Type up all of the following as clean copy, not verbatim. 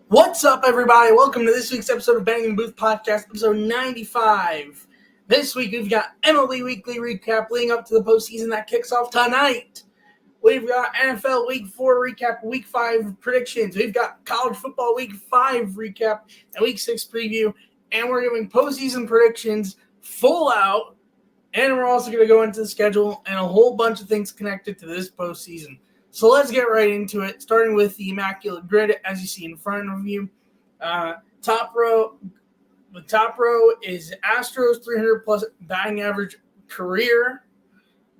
What's up, everybody? Welcome to this week's episode of Bang in the Booth Podcast, episode 95. This week, we've got MLB Weekly Recap leading up to the postseason that kicks off tonight. We've got NFL Week 4 recap, Week 5 predictions. We've got College Football Week 5 recap and Week 6 preview. And we're giving postseason predictions full out. And we're also going to go into the schedule and a whole bunch of things connected to this postseason. So let's get right into it, starting with the Immaculate Grid, as you see in front of you. Top row, the top row is Astros 300-plus batting average career,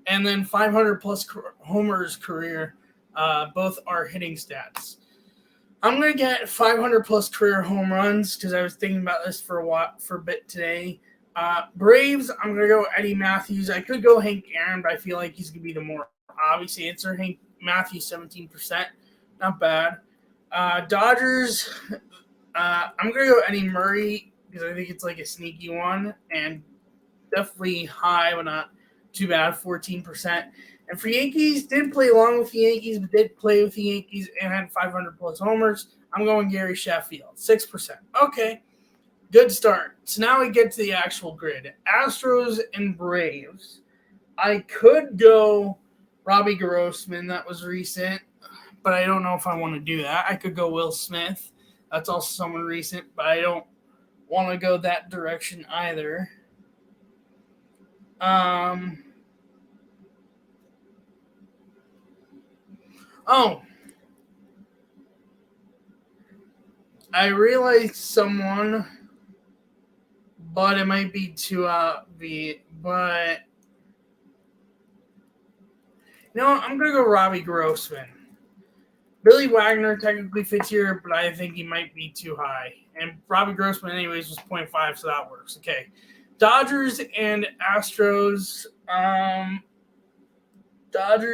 and then 500-plus homers career. Both are hitting stats. I'm going to get 500-plus career home runs because I was thinking about this for a bit today. Braves, I'm going to go Eddie Matthews. I could go Hank Aaron, but I feel like he's going to be the more obvious answer. Hank Matthews, 17%. Not bad. Dodgers, I'm going to go Eddie Murray because I think it's like a sneaky one and definitely high, but not too bad, 14%. And for Yankees, didn't play along with the Yankees, but did play with the Yankees and had 500-plus homers. I'm going Gary Sheffield, 6%. Okay, good start. So now we get to the actual grid. Astros and Braves. I could go Robbie Grossman, that was recent, but I don't know if I want to do that. I could go Will Smith. That's also someone recent, but I don't want to go that direction either. I realized someone, but it might be too but I'm going to go Robbie Grossman. Billy Wagner technically fits here, but I think he might be too high. And Robbie Grossman anyways was 0.5, so that works. Okay. Dodgers and Astros. JD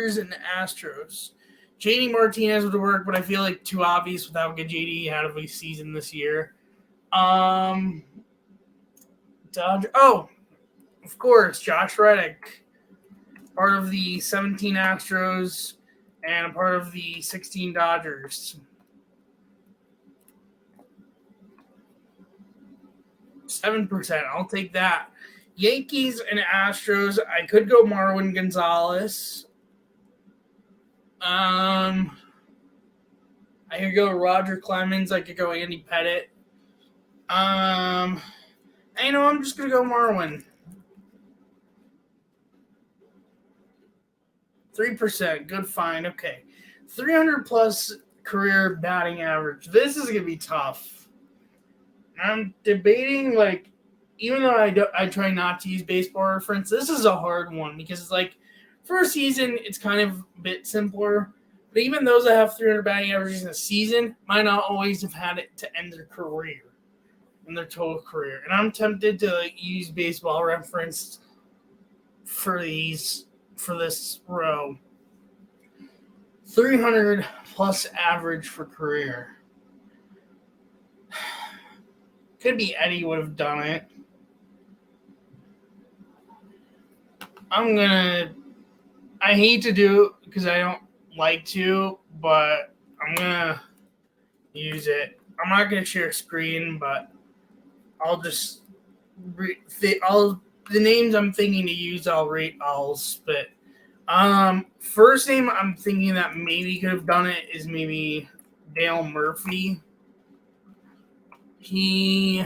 Martinez would work, but I feel like too obvious with how good JD had of a season this year. Of course, Josh Reddick. Part of the 17 Astros and a part of the 16 Dodgers. 7%. I'll take that. Yankees and Astros. I could go Marwin Gonzalez. I could go Roger Clemens. I could go Andy Pettit. I'm just going to go Marwin. 3%. Good find. Okay. 300-plus career batting average. This is going to be tough. I'm debating, even though I try not to use baseball reference, this is a hard one because it's for a season, it's kind of a bit simpler. But even those that have 300 batting averages in a season might not always have had it to end their career, in their total career. And I'm tempted to use baseball reference for this row. 300 plus average for career. Could be Eddie would have done it. I hate to do it because I don't like to, but I'm going to use it. I'm not going to share screen, but I'll just the names I'm thinking to use, I'll spit. First name I'm thinking that maybe could have done it is maybe Dale Murphy. He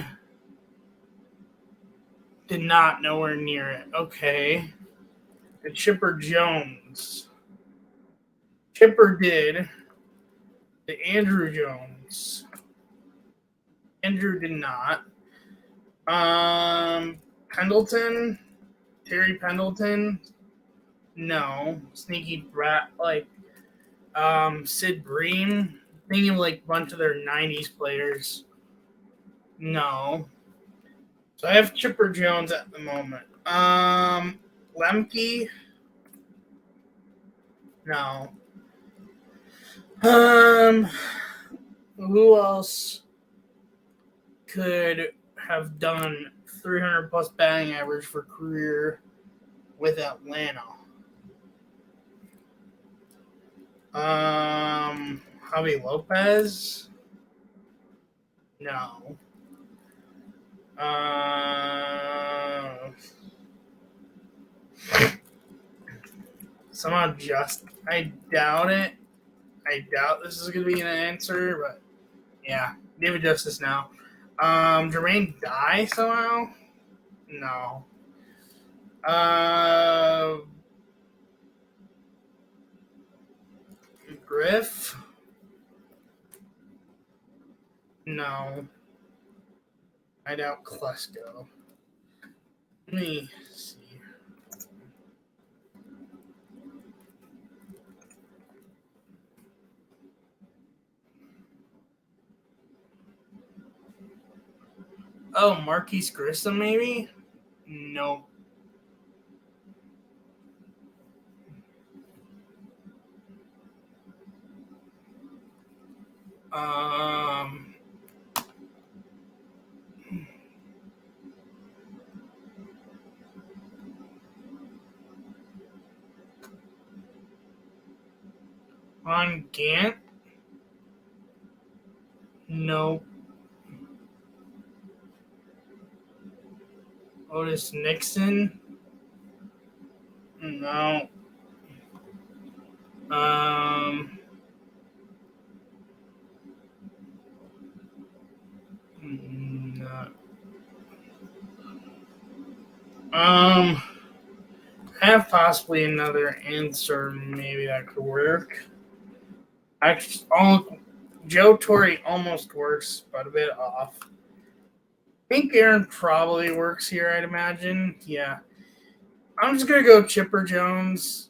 did not nowhere near it. Okay. And Chipper Jones. Chipper did. The Andrew Jones. Andrew did not. Pendleton. Terry Pendleton. No. Sneaky brat Sid Bream. Thinking of a bunch of their 90s players. No. So I have Chipper Jones at the moment. Lemke. No. Who else could have done 300 plus batting average for career with Atlanta? Javi Lopez. No. Somehow I doubt it. I doubt this is going to be an answer, but yeah, David Justice now. Jermaine Dye somehow? No. Griff? No. I doubt Klesko. Let me see. Oh, Marquise Grissom, maybe? Nope. On Gant? Nope. Otis Nixon? No. No. I have possibly another answer. Maybe that could work. Joe Torre almost works, but a bit off. Hank Aaron probably works here, I'd imagine. Yeah. I'm just going to go Chipper Jones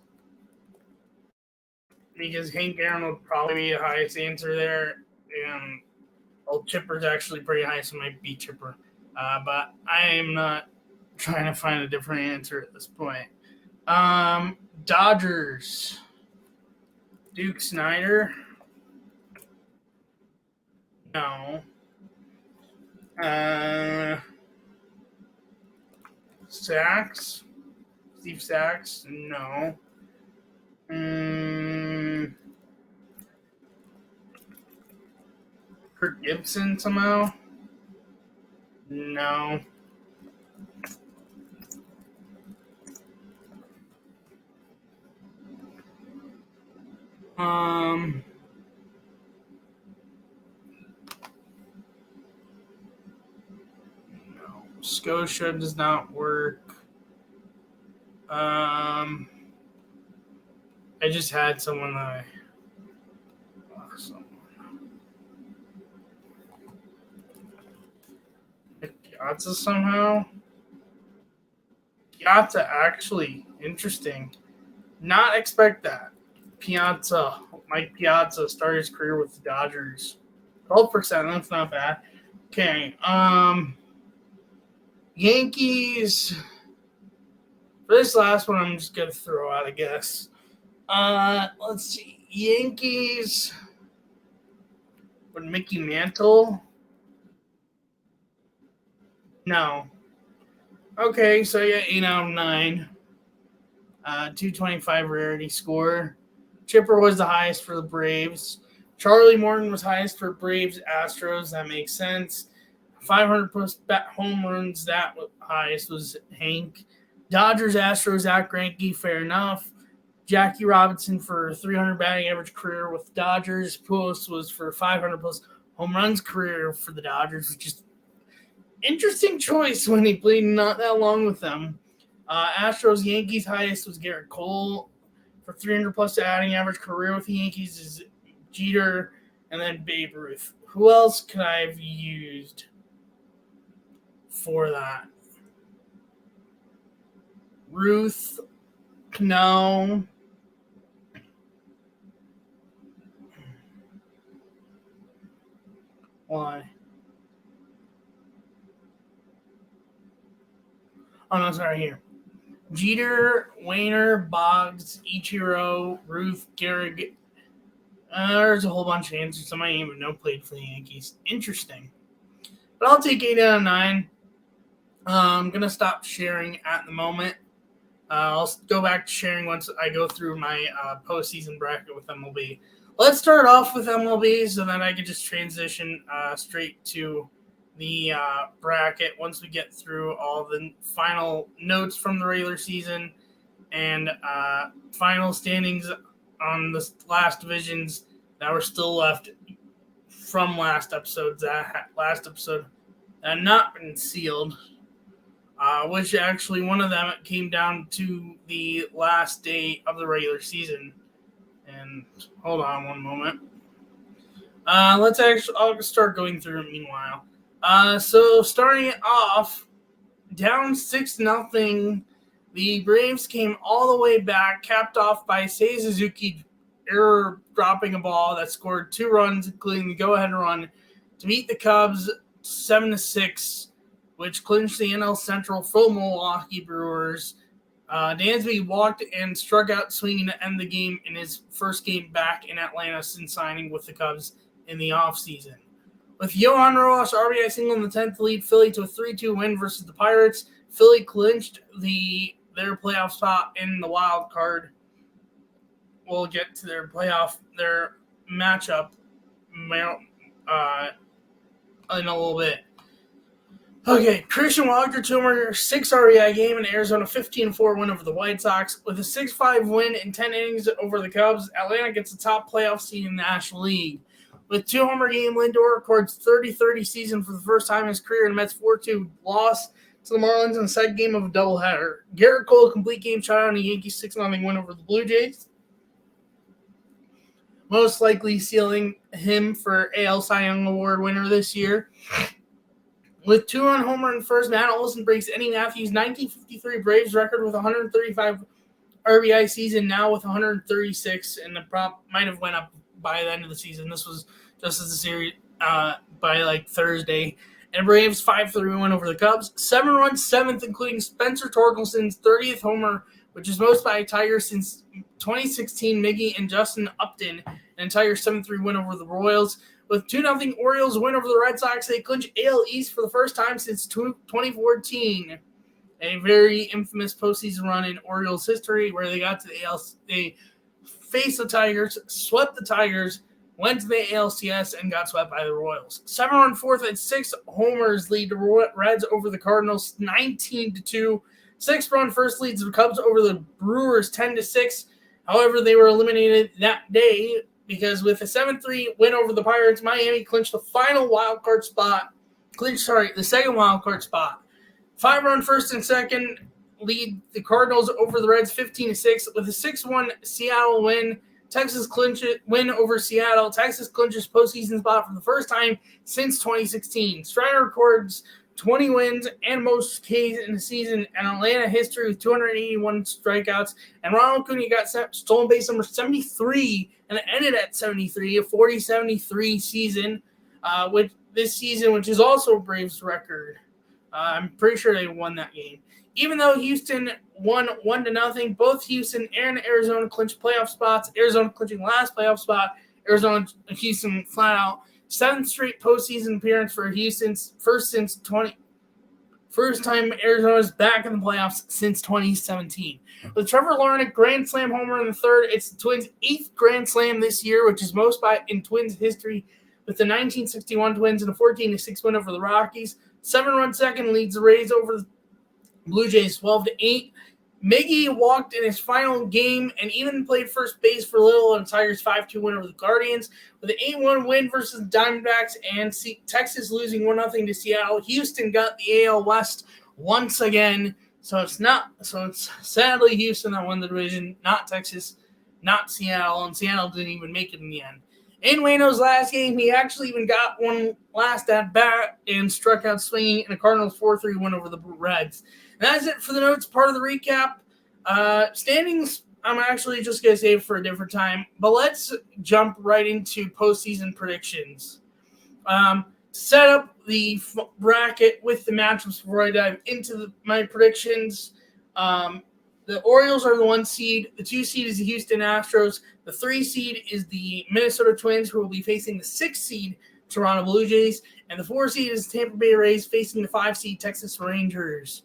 because Hank Aaron would probably be the highest answer there. And Chipper's actually pretty high, so it might be Chipper. But I am not trying to find a different answer at this point. Dodgers. Duke Snyder. No. Sachs. Steve Sachs. No. Kirk Gibson somehow. No. No. Scotia does not work. I just had someone that I lost someone. Piazza somehow. Piazza actually interesting. Not expect that. Mike Piazza started his career with the Dodgers. 12%, that's not bad. Okay. Yankees. For this last one, I'm just gonna throw out a guess. Let's see. Yankees. Would Mickey Mantle? No. Okay, so yeah, 8 out of 9. 225 rarity score. Chipper was the highest for the Braves. Charlie Morton was highest for Braves Astros. That makes sense. 500 plus home runs. That highest was Hank. Dodgers Astros Zach Greinke. Fair enough. Jackie Robinson for 300 batting average career with Dodgers. Pujols was for 500 plus home runs career for the Dodgers, which is interesting choice when he played not that long with them. Astros Yankees highest was Garrett Cole for 300 plus batting average career with the Yankees is Jeter and then Babe Ruth. Who else could I have used for that? Ruth? No. Why? Oh, no, sorry, here. Jeter, Wainer, Boggs, Ichiro, Ruth, Gehrig. There's a whole bunch of answers. Some I didn't even know played for the Yankees. Interesting. But I'll take 8 out of 9. I'm going to stop sharing at the moment. I'll go back to sharing once I go through my postseason bracket with MLB. Let's start off with MLB, so then I could just transition straight to the bracket once we get through all the final notes from the regular season and final standings on the last divisions that were still left from last episode that had not been sealed, which actually one of them came down to the last day of the regular season. And hold on one moment. I'll start going through it meanwhile. So starting it off, down 6-0, the Braves came all the way back, capped off by Seiya Suzuki error dropping a ball that scored 2 runs, including the go-ahead run, to beat the Cubs 7-6, which clinched the NL Central for Milwaukee Brewers. Dansby walked and struck out swinging to end the game in his first game back in Atlanta since signing with the Cubs in the offseason. With Johan Rojas RBI single in the 10th to lead Philly to a 3-2 win versus the Pirates, Philly clinched their playoff spot in the wild card. We'll get to their matchup in a little bit. Okay, Christian Walker, 2 6 RBI game in Arizona, 15-4 win over the White Sox. With a 6-5 win in 10 innings over the Cubs, Atlanta gets the top playoff seed in the National League. With 2-homer game, Lindor records 30-30 season for the first time in his career in Mets 4-2 loss to the Marlins in the second game of a doubleheader. Garrett Cole, complete game shutout in a Yankees 6-0 win over the Blue Jays, most likely sealing him for AL Cy Young Award winner this year. With 2-run homer in first, Matt Olson breaks Eddie Matthews' 1953 Braves record with 135 RBI season, now with 136, and the prop might have went up by the end of the season. This was just as the series by Thursday. And Braves 5-3 win over the Cubs. 7 runs, 7th, including Spencer Torkelson's 30th homer, which is most by a Tiger since 2016. Miggy and Justin Upton, an entire 7-3 win over the Royals. With 2-0 Orioles win over the Red Sox, they clinch AL East for the first time since 2014. A very infamous postseason run in Orioles history where they got to the AL. They faced the Tigers, swept the Tigers, went to the ALCS, and got swept by the Royals. 7-run fourth and 6 homers lead the Reds over the Cardinals 19-2. 6-run first leads the Cubs over the Brewers 10-6. However, they were eliminated that day because with a 7-3 win over the Pirates, Miami clinched the second wild card spot. 5-run first and second lead the Cardinals over the Reds 15-6. With a 6-1 Seattle win, win over Seattle. Texas clinches postseason spot for the first time since 2016. Strider records 20 wins and most Ks in the season in Atlanta history with 281 strikeouts. And Ronald Acuna got stolen base number 73, and it ended at 73, a 40-73 season, which is also a Braves record. I'm pretty sure they won that game. Even though Houston won 1-0, both Houston and Arizona clinched playoff spots. Arizona clinching last playoff spot. Houston flat out. 7th straight postseason appearance for Houston's first time Arizona's back in the playoffs since 2017. With Trevor Lawrence grand slam homer in the third, it's the Twins' 8th grand slam this year, which is most in Twins history, with the 1961 Twins and a 14-6 win over the Rockies. 7-run second leads the Rays over the Blue Jays 12-8. Miggy walked in his final game and even played first base for little in Tigers' 5-2 win over the Guardians. With an 8-1 win versus the Diamondbacks and Texas losing 1-0 to Seattle, Houston got the AL West once again. So it's sadly Houston that won the division, not Texas, not Seattle, and Seattle didn't even make it in the end. In Waino's last game, he actually even got one last at bat and struck out swinging in a Cardinals 4-3 win over the Reds. And that's it for the notes part of the recap. Standings, I'm actually just going to save for a different time. But let's jump right into postseason predictions. To set up the bracket with the matchups before I dive into my predictions, the Orioles are the 1 seed. The 2 seed is the Houston Astros. The 3 seed is the Minnesota Twins, who will be facing the 6 seed Toronto Blue Jays. And the 4 seed is Tampa Bay Rays facing the 5 seed Texas Rangers.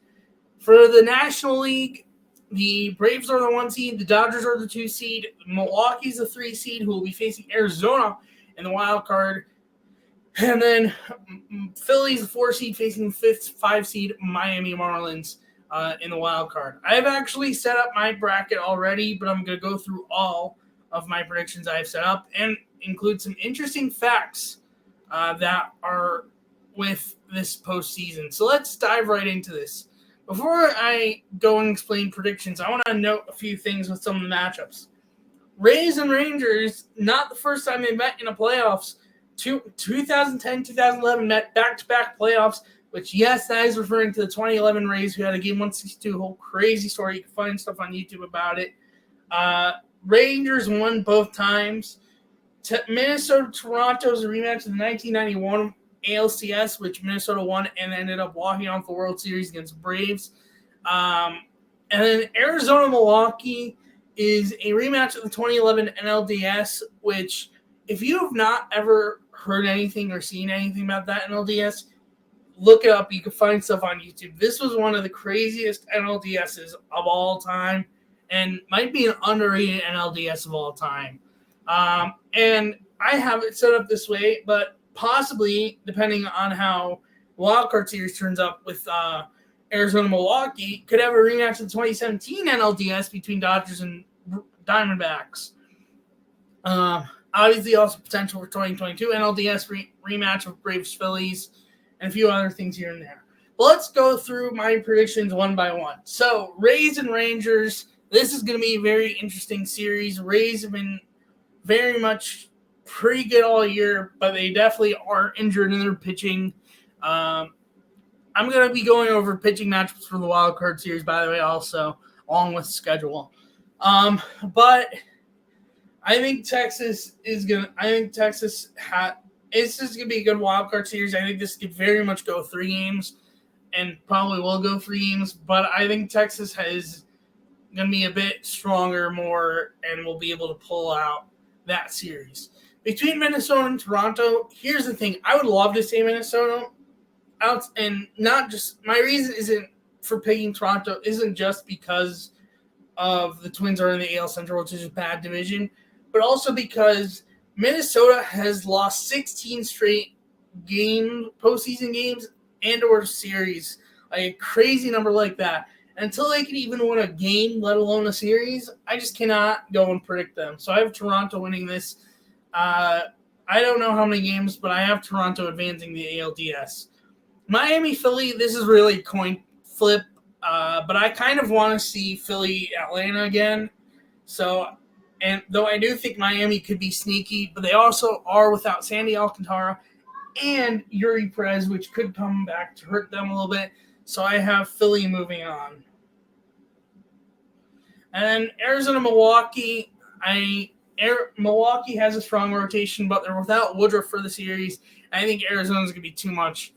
For the National League, the Braves are the 1 seed, the Dodgers are the 2 seed, Milwaukee's the 3 seed, who will be facing Arizona in the wild card, and then Philly's the 4 seed facing the 5 seed Miami Marlins in the wild card. I've actually set up my bracket already, but I'm going to go through all of my predictions I've set up and include some interesting facts that are with this postseason. So let's dive right into this. Before I go and explain predictions, I want to note a few things with some of the matchups. Rays and Rangers, not the first time they met in the playoffs. 2010-2011 met back-to-back playoffs, which, yes, that is referring to the 2011 Rays who had a Game 162, whole crazy story. You can find stuff on YouTube about it. Rangers won both times. Minnesota-Toronto's a rematch of the 1991 ALCS, which Minnesota won and ended up walking off the World Series against the Braves. And then Arizona-Milwaukee is a rematch of the 2011 NLDS, which, if you have not ever heard anything or seen anything about that NLDS, look it up. You can find stuff on YouTube. This was one of the craziest NLDSs of all time and might be an underrated NLDS of all time. And I have it set up this way, but possibly, depending on how wildcard series turns up with Arizona-Milwaukee, could have a rematch of the 2017 NLDS between Dodgers and Diamondbacks. Obviously, also potential for 2022 NLDS rematch of Braves-Phillies and a few other things here and there. But let's go through my predictions one by one. So, Rays and Rangers, this is going to be a very interesting series. Rays have been very much pretty good all year, but they definitely are injured in their pitching. I'm going to be going over pitching matchups for the wild card series, by the way, also, along with schedule. But I think Texas is going to – it's just going to be a good wild card series. I think this could very much go 3 games and probably will go 3 games, but I think Texas is going to be a bit stronger more and will be able to pull out that series. Between Minnesota and Toronto, here's the thing. I would love to say Minnesota out, and not just – my reason isn't for picking Toronto isn't just because of the Twins are in the AL Central, which is a bad division, but also because Minnesota has lost 16 straight postseason games and or series, like a crazy number like that. Until they can even win a game, let alone a series, I just cannot go and predict them. So I have Toronto winning this. I don't know how many games, but I have Toronto advancing the ALDS. Miami-Philly, this is really coin flip, but I kind of want to see Philly-Atlanta again. So, and though I do think Miami could be sneaky, but they also are without Sandy Alcantara and Yuri Perez, which could come back to hurt them a little bit. So I have Philly moving on. And then Arizona-Milwaukee, Milwaukee has a strong rotation, but they're without Woodruff for the series. I think Arizona's going to be too much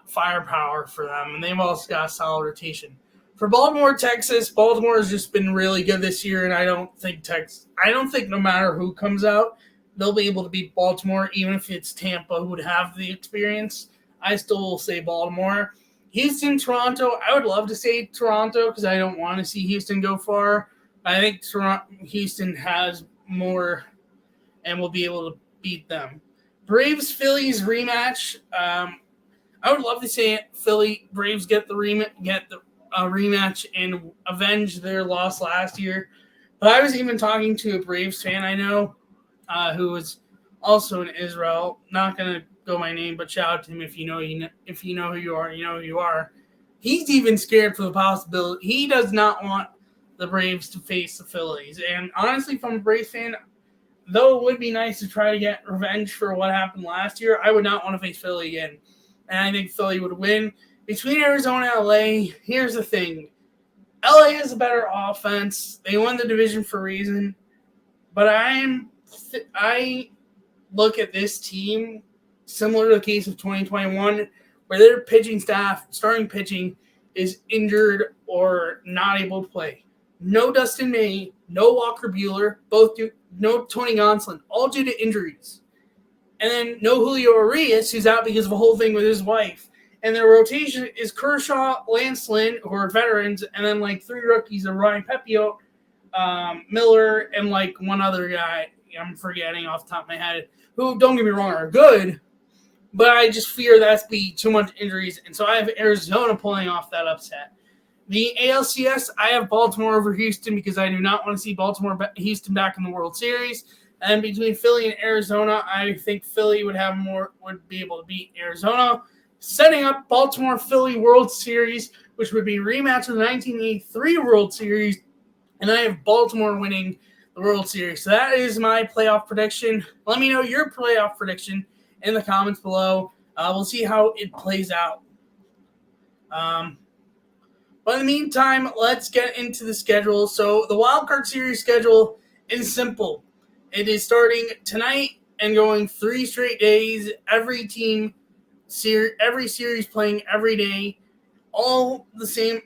firepower for them, and they've also got a solid rotation. For Baltimore, Texas, Baltimore has just been really good this year, and I don't think no matter who comes out, they'll be able to beat Baltimore, even if it's Tampa who would have the experience. I still will say Baltimore. Houston, Toronto, I would love to say Toronto because I don't want to see Houston go far. I think Houston has more and will be able to beat them. Braves-Phillies rematch. I would love to say Philly Braves get the rematch and avenge their loss last year. But I was even talking to a Braves fan I know who was also in Israel. Not going to go my name, but shout out to him if you know who you are, you know who you are. He's even scared for the possibility. He does not want the Braves to face the Phillies. And honestly, if I'm a Braves fan, though it would be nice to try to get revenge for what happened last year, I would not want to face Philly again. And I think Philly would win. Between Arizona and LA, here's the thing. LA has a better offense. They won the division for a reason. But I look at this team similar to the case of 2021, where their pitching staff, starting pitching, is injured or not able to play. No Dustin May, no Walker Buehler, no Tony Gonsolin, all due to injuries. And then no Julio Urias, who's out because of a whole thing with his wife. And their rotation is Kershaw, Lance Lynn, who are veterans, and then like 3 rookies of Ryan Pepio, Miller, and like one other guy I'm forgetting off the top of my head, who, don't get me wrong, are good, but I just fear that's be too much injuries, and so I have Arizona pulling off that upset. The ALCS, I have Baltimore over Houston because I do not want to see Houston back in the World Series. And between Philly and Arizona, I think Philly would be able to beat Arizona, setting up Baltimore-Philly World Series, which would be a rematch of the 1983 World Series, and I have Baltimore winning the World Series. So that is my playoff prediction. Let me know your playoff prediction in the comments below. We'll see how it plays out. But in the meantime, let's get into the schedule. So the Wild Card Series schedule is simple. It is starting tonight and going 3 straight days. Every series playing every day. All the same.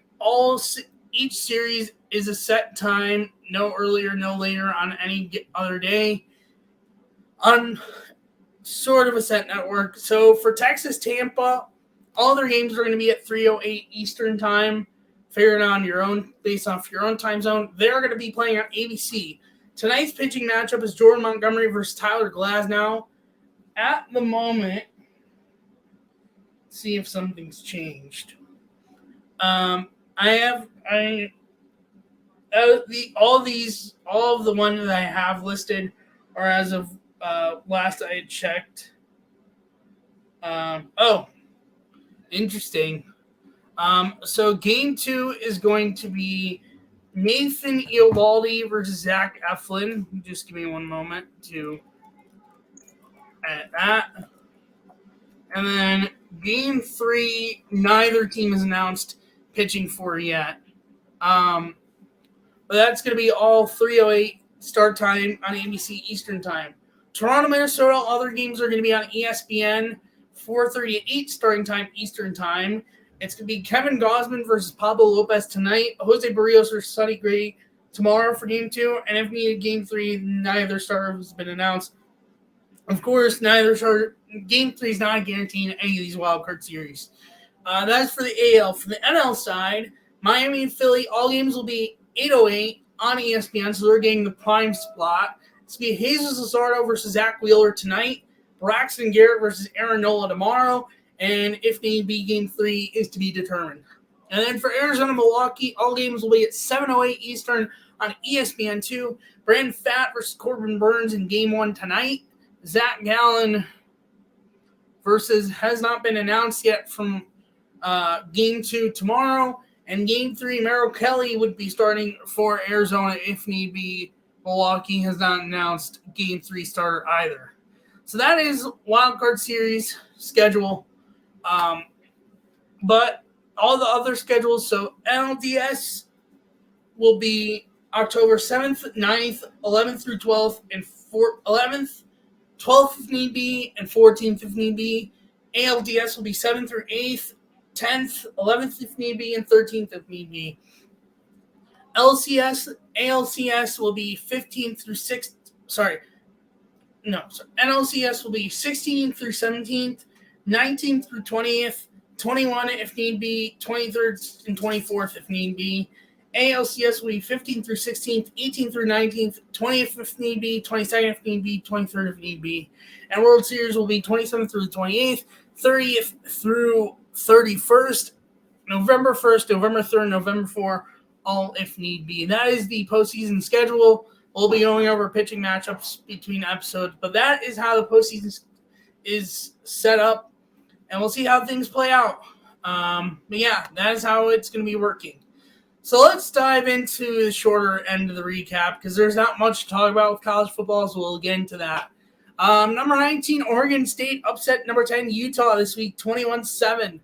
Each series is a set time, no earlier, no later on any other day. On sort of a set network. So for Texas, Tampa, all their games are going to be at 3:08 Eastern time. Figure it on your own, based off your own time zone. They're going to be playing on ABC. Tonight's pitching matchup is Jordan Montgomery versus Tyler Glasnow. At the moment, see if something's changed. All of the ones that I have listed are as of last I had checked. Interesting. So game 2 is going to be Nathan Eovaldi versus Zach Eflin. Just give me one moment to add that. And then game 3, neither team has announced pitching for yet. But that's going to be all 3:08 start time on ABC Eastern time. Toronto, Minnesota, other games are going to be on ESPN, 4:38 starting time Eastern time. It's going to be Kevin Gausman versus Pablo Lopez tonight, Jose Barrios versus Sonny Gray tomorrow for game 2, and if needed, game 3, neither starter has been announced. Of course, game 3 is not guaranteed in any of these wildcard series. That's for the AL. For the NL side, Miami and Philly, all games will be 8:08 on ESPN, so they're getting the prime spot. It's going to be Jesus Luzardo versus Zach Wheeler tonight, Braxton Garrett versus Aaron Nola tomorrow, and if need be, game 3 is to be determined. And then for Arizona, Milwaukee, all games will be at 7:08 Eastern on ESPN2. Brandon Pfaadt versus Corbin Burns in game 1 tonight. Zach Gallen versus has not been announced yet from game 2 tomorrow. And game 3, Merrill Kelly would be starting for Arizona if need be. Milwaukee has not announced game 3 starter either. So that is wildcard series schedule. But all the other schedules, so NLDS will be October 7th, 9th, 11th through 12th, and 11th, 12th if need be, and 14th if need be. ALDS will be 7th through 8th, 10th, 11th if need be, and 13th if need be. ALCS will be 15th through 6th. NLCS will be 16th through 17th, 19th through 20th, 21 if need be, 23rd and 24th if need be. ALCS will be 15th through 16th, 18th through 19th, 20th if need be, 22nd if need be, 23rd if need be. And World Series will be 27th through 28th, 30th through 31st, November 1st, November 3rd, November 4th, all if need be. That is the postseason schedule. We'll be going over pitching matchups between episodes, but that is how the postseason is set up, and we'll see how things play out. But yeah, that is how it's going to be working. So let's dive into the shorter end of the recap because there's not much to talk about with college football, so we'll get into that. Number 19, Oregon State upset number 10, Utah this week, 21-7.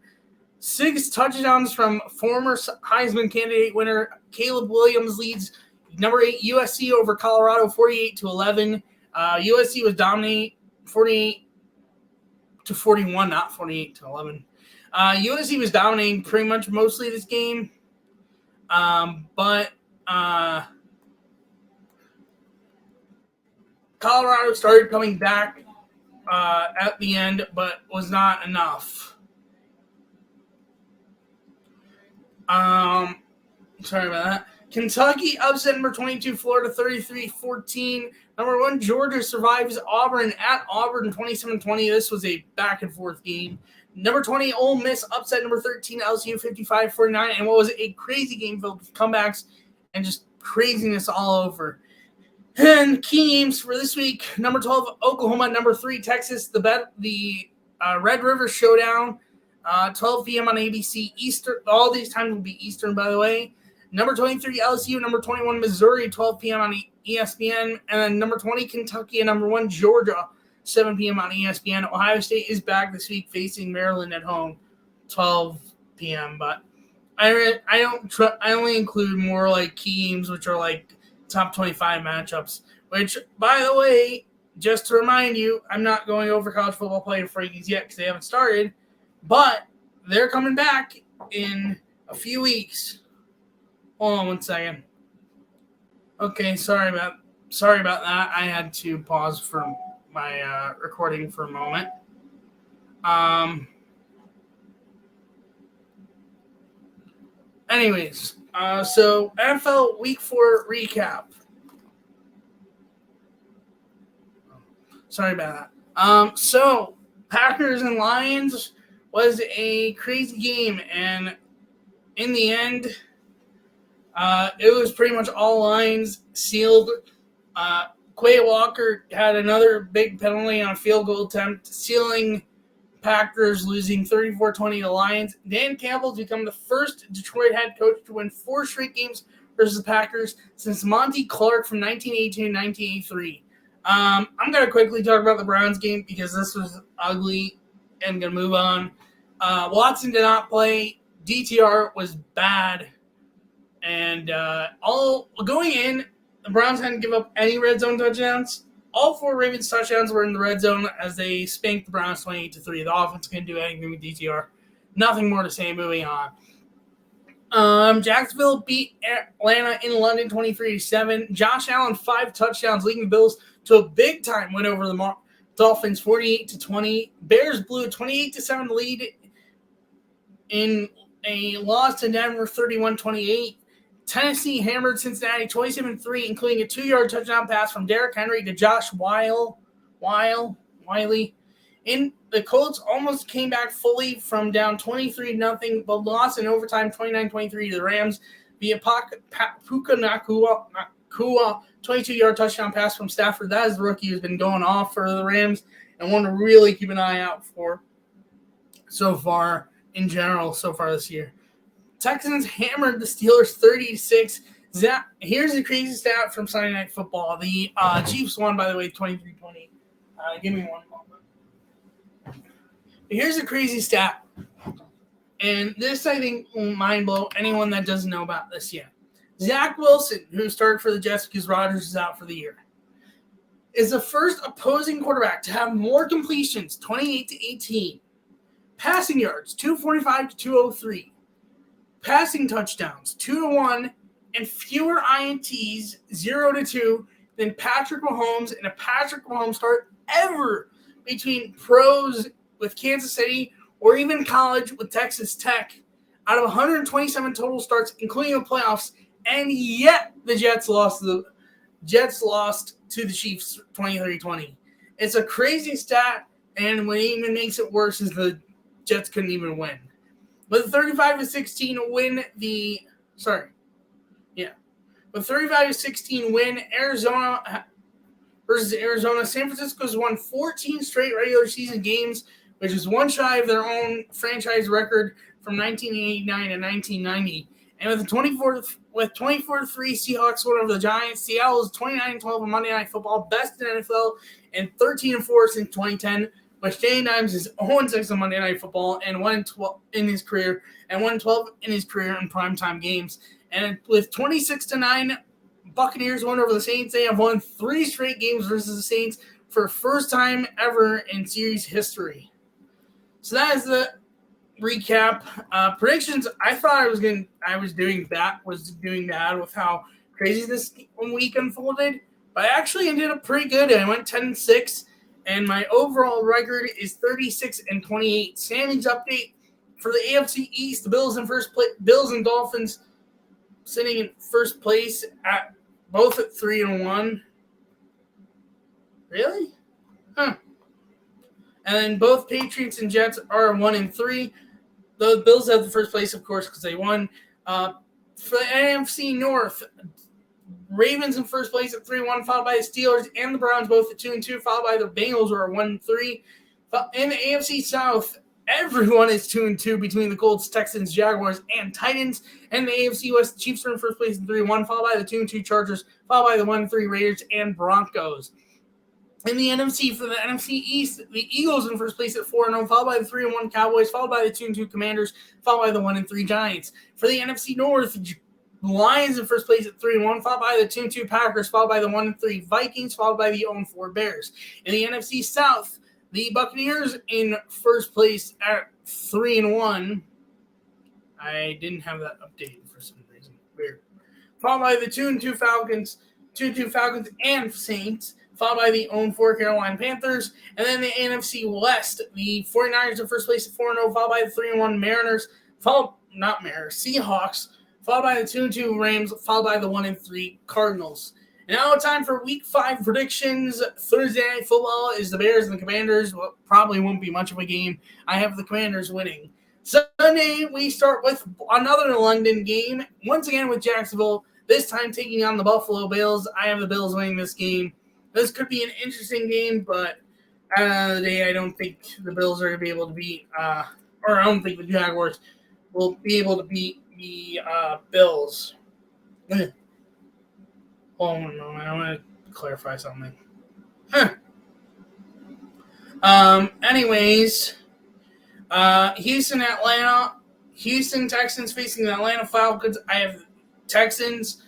6 touchdowns from former Heisman candidate winner Caleb Williams leads number 8 USC over Colorado 48-11. USC was dominating 48-41, not 48-11. USC was dominating pretty much mostly this game. But Colorado started coming back at the end, but was not enough. Sorry about that. Kentucky upset number 22 Florida 33-14. Number 1 Georgia survives Auburn at Auburn 27-20. This was a back and forth game. Number 20 Ole Miss upset number 13 LSU 55-49, and what was a crazy game filled with comebacks and just craziness all over. And key games for this week: number 12 Oklahoma, number 3 Texas. The Red River Showdown, 12 p.m. on ABC Eastern. All these times will be Eastern, by the way. Number 23 LSU, number 21 Missouri, 12 p.m. on ESPN, and then number 20 Kentucky and number 1 Georgia, 7 p.m. on ESPN. Ohio State is back this week facing Maryland at home, 12 p.m. But I only include more like key games, which are like top 25 matchups. Which, by the way, just to remind you, I'm not going over college football player rankings yet because they haven't started, but they're coming back in a few weeks. Hold on one second. Okay, sorry about that. I had to pause for my recording for a moment. Anyways, so NFL Week 4 recap. Sorry about that. So Packers and Lions was a crazy game, and in the end, it was pretty much all lines sealed. Quay Walker had another big penalty on a field goal attempt, sealing Packers, losing 34-20 to Lions. Dan Campbell's become the first Detroit head coach to win 4 straight games versus the Packers since Monty Clark from 1982-1983. I'm going to quickly talk about the Browns game because this was ugly and going to move on. Watson did not play. DTR was bad. And all going in, the Browns hadn't given up any red zone touchdowns. All 4 Ravens touchdowns were in the red zone as they spanked the Browns 28-3. The offense couldn't do anything with DTR. Nothing more to say. Moving on. Jacksonville beat Atlanta in London 23-7. Josh Allen 5 touchdowns, leading the Bills to a big time win over the Dolphins 48-20. Bears blew a 28-7 lead in a loss to Denver 31-28. Tennessee hammered Cincinnati 27-3, including a 2-yard touchdown pass from Derrick Henry to Josh Wiley. In the Colts almost came back fully from down 23-0, but lost in overtime 29-23 to the Rams via Puka Nacua 22-yard touchdown pass from Stafford. That is the rookie who's been going off for the Rams and one to really keep an eye out for so far in general so far this year. Texans hammered the Steelers 30-6. Here's the crazy stat from Sunday Night Football. The Chiefs won, by the way, 23-20. Give me one moment. Here's the crazy stat. And this, I think, will mind blow anyone that doesn't know about this yet. Zach Wilson, who started for the Jets because Rodgers is out for the year, is the first opposing quarterback to have more completions, 28-18. Passing yards, 245-203. Passing touchdowns, 2-1, and fewer INTs, 0-2, than Patrick Mahomes in a Patrick Mahomes start ever between pros with Kansas City or even college with Texas Tech. Out of 127 total starts, including the playoffs, and yet the Jets lost to the Chiefs 23-20. It's a crazy stat, and what even makes it worse is the Jets couldn't even win. With 35-16 win, with 35-16 win, Arizona versus Arizona, San Francisco's won 14 straight regular season games, which is one shy of their own franchise record from 1989 to 1990. And with 24-3 Seahawks win over the Giants, Seattle is 29-12 on Monday Night Football, best in NFL, and 13-4 since 2010. But Shane Dimes is 0-6 on Monday Night Football and 1-12 in his career, and 1-12 in his career in primetime games. And with 26-9, Buccaneers won over the Saints. They have won 3 straight games versus the Saints for the first time ever in series history. So that is the recap. Predictions. I thought I was doing bad with how crazy this week unfolded, but I actually ended up pretty good. I went 10-6. And my overall record is 36-28. Standings update For the AFC East, the Bills in first place. Bills and Dolphins sitting in first place at both at 3-1. Really? Huh. And then both Patriots and Jets are 1-3. The Bills have the first place, of course, because they won. For the NFC North, Ravens in first place at 3-1, followed by the Steelers and the Browns, both at 2-2, followed by the Bengals, who are 1-3. In the AFC South, everyone is 2-2 between the Colts, Texans, Jaguars, and Titans. And the AFC West, the Chiefs are in first place at 3-1, followed by the 2-2 Chargers, followed by the 1-3 Raiders and Broncos. In the NFC, for the NFC East, the Eagles in first place at 4-0, followed by the 3-1 Cowboys, followed by the 2-2 Commanders, followed by the 1-3 Giants. For the NFC North, the Lions in first place at 3-1, followed by the 2-2 Packers, followed by the 1-3 Vikings, followed by the 0-4 Bears. In the NFC South, the Buccaneers in first place at 3-1. I didn't have that updated for some reason. Weird. Followed by the 2-2 Falcons, 2-2 Falcons and Saints, followed by the 0-4 Carolina Panthers. And then the NFC West, the 49ers in first place at 4-0, followed by the 3-1 Mariners, Seahawks, followed by the 2-2 Rams, followed by the 1-3 Cardinals. And now time for Week 5 predictions. Thursday Night Football is the Bears and the Commanders. Well, probably won't be much of a game. I have the Commanders winning. Sunday, we start with another London game, once again with Jacksonville, this time taking on the Buffalo Bills. I have the Bills winning this game. This could be an interesting game, but at the end of the day, I don't think the Bills are going to be able to beat, or I don't think the Jaguars will be able to beat the Bills. Hold on a moment, I want to clarify something. Anyways, Houston, Atlanta. Houston Texans facing the Atlanta Falcons. I have Texans.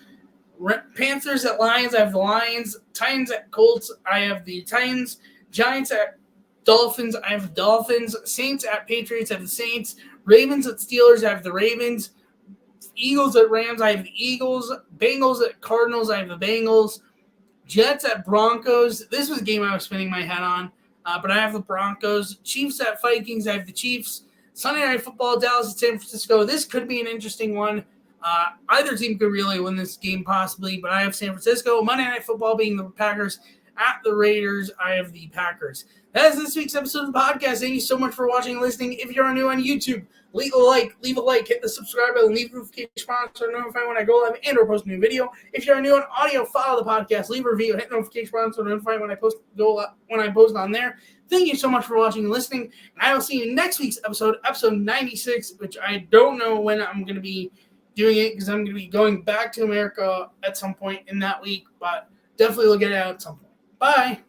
Panthers at Lions, I have the Lions. Titans at Colts, I have the Titans. Giants at Dolphins, I have the Dolphins. Saints at Patriots, I have the Saints. Ravens at Steelers, I have the Ravens. Eagles at Rams, I have the Eagles. Bengals at Cardinals, I have the Bengals. Jets at Broncos. This was a game I was spinning my head on, but I have the Broncos. Chiefs at Vikings, I have the Chiefs. Sunday Night Football, Dallas at San Francisco. This could be an interesting one. Either team could really win this game possibly, but I have San Francisco. Monday Night Football being the Packers at the Raiders. I have the Packers. That is this week's episode of the podcast. Thank you so much for watching and listening. If you're new on YouTube, leave a like, hit the subscribe button, leave a notification so notify when I go live and or post a new video. If you're new on audio, follow the podcast, leave a review, hit the notification button so notify when I post on there. Thank you so much for watching and listening. I will see you in next week's episode 96, which I don't know when I'm going to be doing it because I'm going to be going back to America at some point in that week, but definitely look at it out at some point. Bye.